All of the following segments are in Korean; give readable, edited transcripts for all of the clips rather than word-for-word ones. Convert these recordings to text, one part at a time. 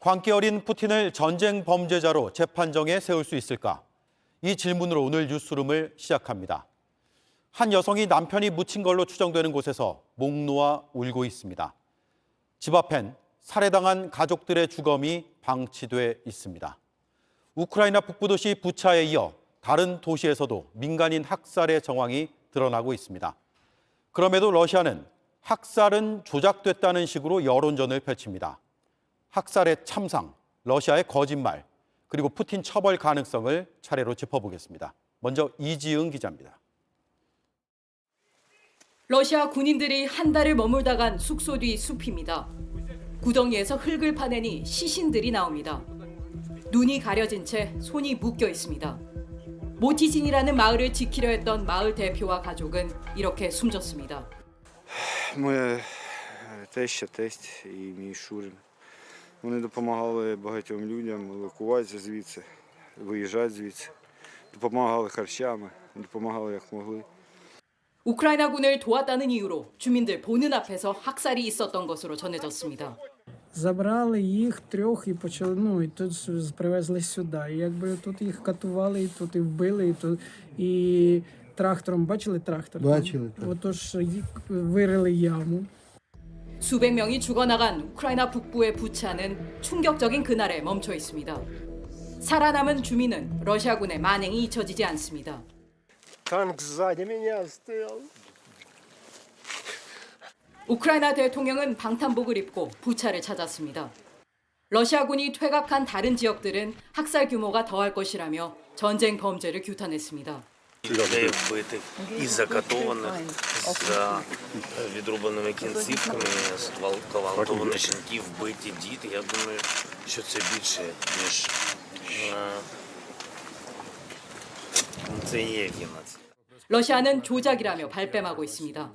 광기 어린 푸틴을 전쟁 범죄자로 재판정에 세울 수 있을까? 이 질문으로 오늘 뉴스룸을 시작합니다. 한 여성이 남편이 묻힌 걸로 추정되는 곳에서 목 놓아 울고 있습니다. 집 앞엔 살해당한 가족들의 주검이 방치돼 있습니다. 우크라이나 북부 도시 부차에 이어 다른 도시에서도 민간인 학살의 정황이 드러나고 있습니다. 그럼에도 러시아는 학살은 조작됐다는 식으로 여론전을 펼칩니다. 학살의 참상, 러시아의 거짓말, 그리고 푸틴 처벌 가능성을 차례로 짚어보겠습니다. 먼저 이지은 기자입니다. 러시아 군인들이 한 달을 머물다 간 숙소 뒤 숲입니다. 구덩이에서 흙을 파내니 시신들이 나옵니다. 눈이 가려진 채 손이 묶여 있습니다. 모티진이라는 마을을 지키려 했던 마을 대표와 가족은 이렇게 숨졌습니다. Моя теща, тесть і мій Шурин. Вони допомагали багатьом людям евакуватися звідси, виїжджати звідси. Допомагали харчами, допомагали як могли. 우크라이나군을 도왔다는 이유로 주민들 보는 앞에서 학살이 있었던 것으로 전해졌습니다. Забрали їх трьох і почали, і тут привезли сюди. І якби тут їх катували, і тут і вбили, і тут і трактором, бачили трактор? Бачили. Отож вирили яму. 수백 명이 죽어나간 우크라이나 북부의 부차는 충격적인 그날에 멈춰 있습니다. 살아남은 주민은 러시아군의 만행이 잊혀지지 않습니다. Танк сзади меня стоял. 우크라이나 대통령은 방탄복을 입고 부차를 찾았습니다. 러시아군이 퇴각한 다른 지역들은 학살 규모가 더할 것이라며 전쟁 범죄를 규탄했습니다. Людей вбитих і закатованих з відрубаними кінцівками, зґвалтовані жінки, вбиті діти. Я думаю, що це більше, ніж це є геноцид. 러시아는 조작이라며 발뺌하고 있습니다.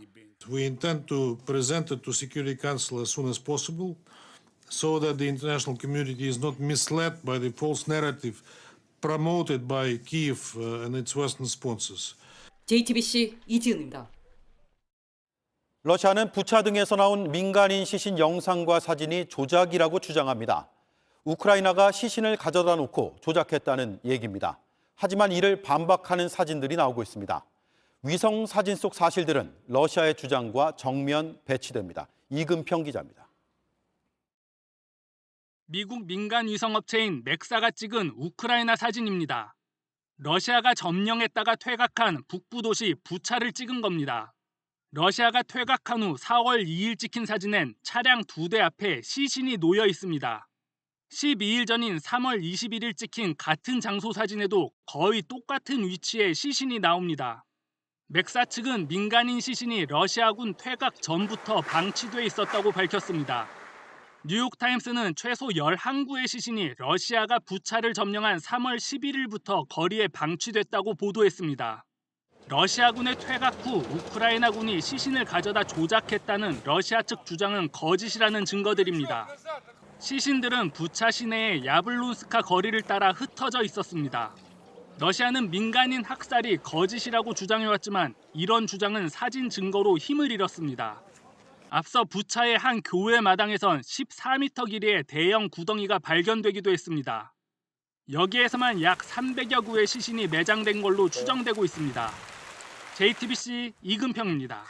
We intend to present it to Security Council as soon as possible so that the international community is not misled by the false narrative promoted by Kyiv and its Western sponsors. JTBC 이지은입니다. 러시아는 부차 등에서 나온 민간인 시신 영상과 사진이 조작이라고 주장합니다. 우크라이나가 시신을 가져다 놓고 조작했다는 얘기입니다. 하지만 이를 반박하는 사진들이 나오고 있습니다. 위성 사진 속 사실들은 러시아의 주장과 정면 배치됩니다. 이금평 기자입니다. 미국 민간 위성업체인 맥사가 찍은 우크라이나 사진입니다. 러시아가 점령했다가 퇴각한 북부 도시 부차를 찍은 겁니다. 러시아가 퇴각한 후 4월 2일 찍힌 사진엔 차량 2대 앞에 시신이 놓여 있습니다. 12일 전인 3월 21일 찍힌 같은 장소 사진에도 거의 똑같은 위치에 시신이 나옵니다. 맥사 측은 민간인 시신이 러시아군 퇴각 전부터 방치돼 있었다고 밝혔습니다. 뉴욕타임스는 최소 11구의 시신이 러시아가 부차를 점령한 3월 11일부터 거리에 방치됐다고 보도했습니다. 러시아군의 퇴각 후 우크라이나군이 시신을 가져다 조작했다는 러시아 측 주장은 거짓이라는 증거들입니다. 시신들은 부차 시내의 야블론스카 거리를 따라 흩어져 있었습니다. 러시아는 민간인 학살이 거짓이라고 주장해왔지만 이런 주장은 사진 증거로 힘을 잃었습니다. 앞서 부차의 한 교회 마당에선 14m 길이의 대형 구덩이가 발견되기도 했습니다. 여기에서만 약 300여 구의 시신이 매장된 걸로 추정되고 있습니다. JTBC 이금평입니다.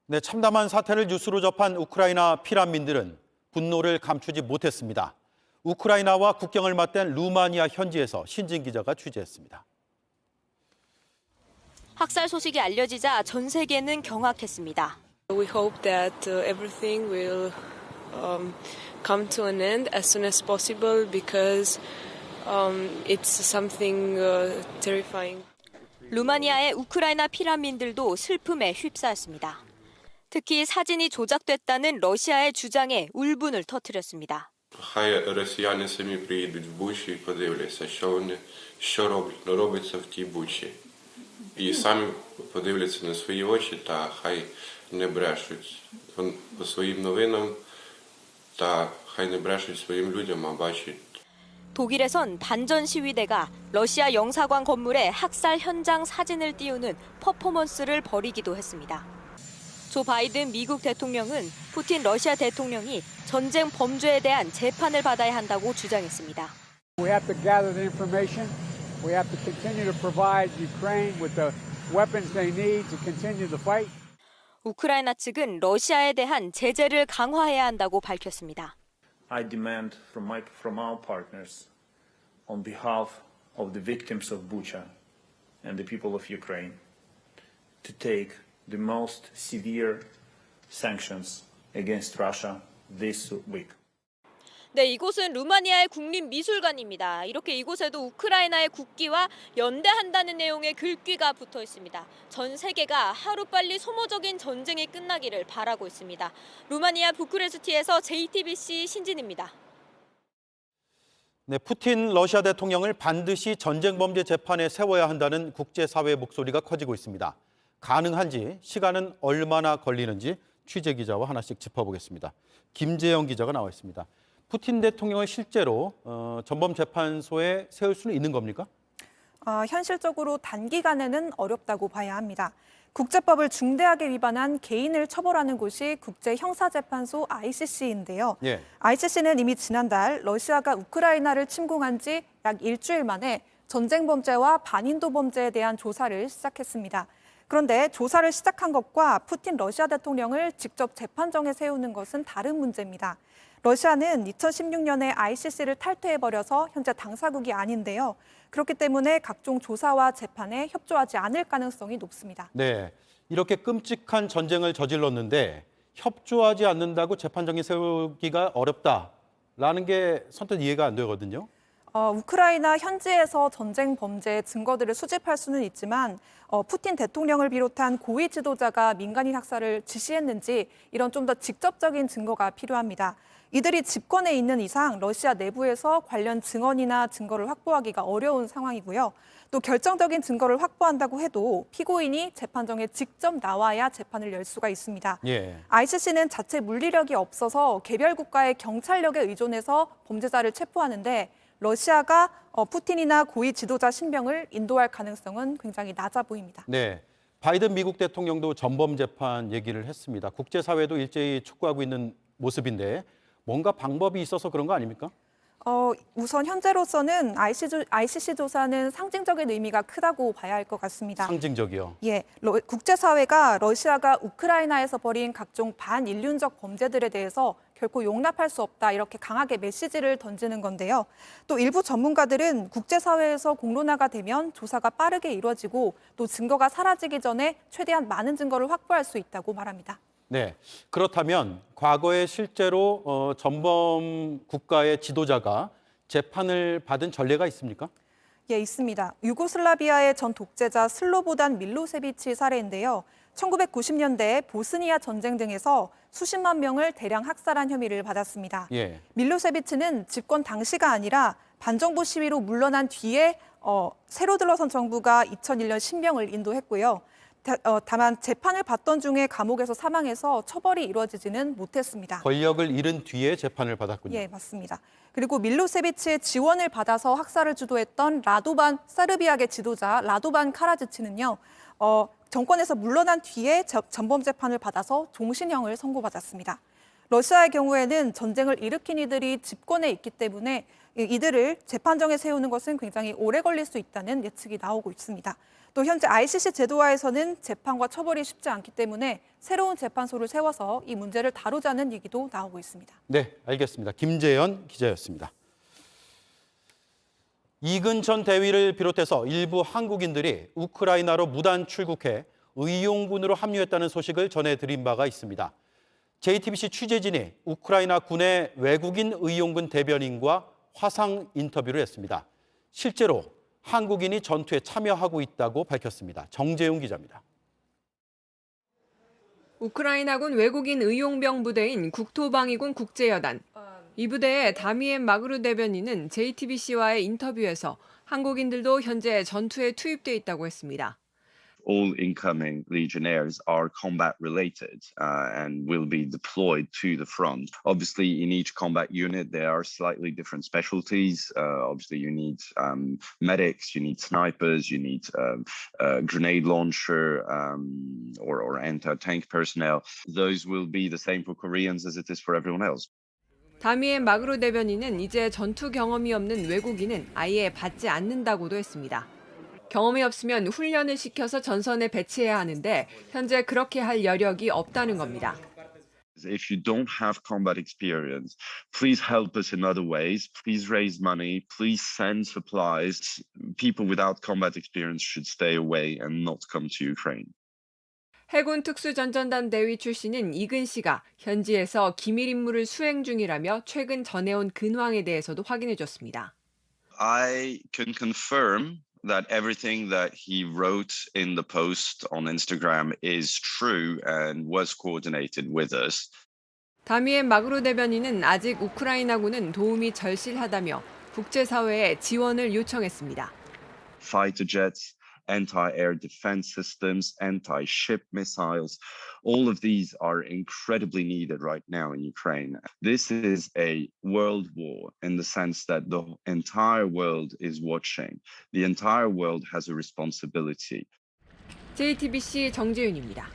네, 참담한 사태를 뉴스로 접한 우크라이나 피난민들은 분노를 감추지 못했습니다. 우크라이나와 국경을 맞댄 루마니아 현지에서 신진 기자가 취재했습니다. 학살 소식이 알려지자 전 세계는 경악했습니다. We hope that everything will come to an end as soon as possible because it's something terrifying. 루마니아의 우크라이나 피난민들도 슬픔에 휩싸였습니다. 특히 사진이 조작됐다는 러시아의 주장에 울분을 터뜨렸습니다. Хай росіяни самі приїдуть в Бучі і подивляться, що робиться в тій Бучі. І самі подивляться на свої очі та хай не брешуть по своїм новинам та хай не брешуть своїм людям, а бачать. 독일에선 반전 시위대가 러시아 영사관 건물에 학살 현장 사진을 띄우는 퍼포먼스를 벌이기도 했습니다. 조 바이든 미국 대통령은 푸틴 러시아 대통령이 전쟁 범죄에 대한 재판을 받아야 한다고 주장했습니다. We have to gather the information. We have to continue to provide Ukraine with the weapons they need to continue the fight. 우크라이나 측은 러시아에 대한 제재를 강화해야 한다고 밝혔습니다. I demand from our partners, on behalf of the victims of Bucha and the people of Ukraine, to take the most severe sanctions against Russia this week. 네, 이곳은 루마니아의 국립미술관입니다. 이렇게 이곳에도 우크라이나의 국기와 연대한다는 내용의 글귀가 붙어 있습니다. 전 세계가 하루빨리 소모적인 전쟁이 끝나기를 바라고 있습니다. 루마니아 부쿠레스티에서 JTBC 신진입니다. 네, 푸틴 러시아 대통령을 반드시 전쟁범죄 재판에 세워야 한다는 국제사회의 목소리가 커지고 있습니다. 가능한지, 시간은 얼마나 걸리는지 취재 기자와 하나씩 짚어보겠습니다. 김재영 기자가 나와 있습니다. 푸틴 대통령을 실제로 전범재판소에 세울 수는 있는 겁니까? 현실적으로 단기간에는 어렵다고 봐야 합니다. 국제법을 중대하게 위반한 개인을 처벌하는 곳이 국제형사재판소 ICC인데요. 예. ICC는 이미 지난달 러시아가 우크라이나를 침공한 지 약 일주일 만에 전쟁 범죄와 반인도 범죄에 대한 조사를 시작했습니다. 그런데 조사를 시작한 것과 푸틴 러시아 대통령을 직접 재판정에 세우는 것은 다른 문제입니다. 러시아는 2016년에 ICC를 탈퇴해버려서 현재 당사국이 아닌데요. 그렇기 때문에 각종 조사와 재판에 협조하지 않을 가능성이 높습니다. 네, 이렇게 끔찍한 전쟁을 저질렀는데 협조하지 않는다고 재판정에 세우기가 어렵다라는 게 선뜻 이해가 안 되거든요. 우크라이나 현지에서 전쟁 범죄 증거들을 수집할 수는 있지만 푸틴 대통령을 비롯한 고위 지도자가 민간인 학살을 지시했는지 이런 좀 더 직접적인 증거가 필요합니다. 이들이 집권에 있는 이상 러시아 내부에서 관련 증언이나 증거를 확보하기가 어려운 상황이고요. 또 결정적인 증거를 확보한다고 해도 피고인이 재판정에 직접 나와야 재판을 열 수가 있습니다. 예. ICC는 자체 물리력이 없어서 개별 국가의 경찰력에 의존해서 범죄자를 체포하는데 러시아가 푸틴이나 고위 지도자 신병을 인도할 가능성은 굉장히 낮아 보입니다. 네, 바이든 미국 대통령도 전범 재판 얘기를 했습니다. 국제사회도 일제히 촉구하고 있는 모습인데 뭔가 방법이 있어서 그런 거 아닙니까? 우선 현재로서는 ICC 조사는 상징적인 의미가 크다고 봐야 할 것 같습니다. 상징적이요. 예, 국제사회가 러시아가 우크라이나에서 벌인 각종 반인륜적 범죄들에 대해서 결코 용납할 수 없다 이렇게 강하게 메시지를 던지는 건데요. 또 일부 전문가들은 국제사회에서 공론화가 되면 조사가 빠르게 이루어지고 또 증거가 사라지기 전에 최대한 많은 증거를 확보할 수 있다고 말합니다. 네, 그렇다면 과거에 실제로 전범 국가의 지도자가 재판을 받은 전례가 있습니까? 예, 있습니다. 유고슬라비아의 전 독재자 슬로보단 밀로세비치 사례인데요. 1990년대 보스니아 전쟁 등에서 수십만 명을 대량 학살한 혐의를 받았습니다. 예. 밀로세비치는 집권 당시가 아니라 반정부 시위로 물러난 뒤에 새로 들어선 정부가 2001년 신병을 인도했고요. 다만 재판을 받던 중에 감옥에서 사망해서 처벌이 이루어지지는 못했습니다. 권력을 잃은 뒤에 재판을 받았군요. 예, 맞습니다. 그리고 밀로세비치의 지원을 받아서 학살을 주도했던 세르비아계 지도자 라도반 카라지치는요. 정권에서 물러난 뒤에 전범 재판을 받아서 종신형을 선고받았습니다. 러시아의 경우에는 전쟁을 일으킨 이들이 집권에 있기 때문에 이들을 재판정에 세우는 것은 굉장히 오래 걸릴 수 있다는 예측이 나오고 있습니다. 또 현재 ICC 제도화에서는 재판과 처벌이 쉽지 않기 때문에 새로운 재판소를 세워서 이 문제를 다루자는 얘기도 나오고 있습니다. 네, 알겠습니다. 김재현 기자였습니다. 이근 전 대위를 비롯해서 일부 한국인들이 우크라이나로 무단 출국해 의용군으로 합류했다는 소식을 전해드린 바가 있습니다. JTBC 취재진이 우크라이나 군의 외국인 의용군 대변인과 화상 인터뷰를 했습니다. 실제로 한국인이 전투에 참여하고 있다고 밝혔습니다. 정재용 기자입니다. 우크라이나군 외국인 의용병 부대인 국토방위군 국제여단. 이 부대의 다미엔 마그루 대변인은 JTBC와의 인터뷰에서 한국인들도 현재 전투에 투입돼 있다고 했습니다. all incoming legionnaires are combat related and will be deployed to the front. Obviously, in each combat unit, there are slightly different specialties. Obviously, you need medics, you need snipers, you need grenade launcher or anti-tank personnel. Those will be the same for Koreans as it is for everyone else. 다미엔 마그로 대변인은 이제 전투 경험이 없는 외국인은 아예 받지 않는다고도 했습니다. 경험이 없으면 훈련을 시켜서 전선에 배치해야 하는데 현재 그렇게 할 여력이 없다는 겁니다. If you don't have combat experience, please help us in other ways. Please raise money. Please send supplies. People without combat experience should stay away and not come to Ukraine. 해군 특수전전단 대위 출신인 이근 씨가 현지에서 기밀 임무를 수행 중이라며 최근 전해온 근황에 대해서도 확인해줬습니다. I can confirm that everything that he wrote in the post on Instagram is true and was coordinated with us. 다미엔 마그로 대변인은 아직 우크라이나군은 도움이 절실하다며 국제사회에 지원을 요청했습니다. Fighter jets, anti-air defense systems, anti-ship missiles, all of these are incredibly needed right now in Ukraine. This is a world war in the sense that the entire world is watching. The entire world has a responsibility. JTBC 정재윤입니다.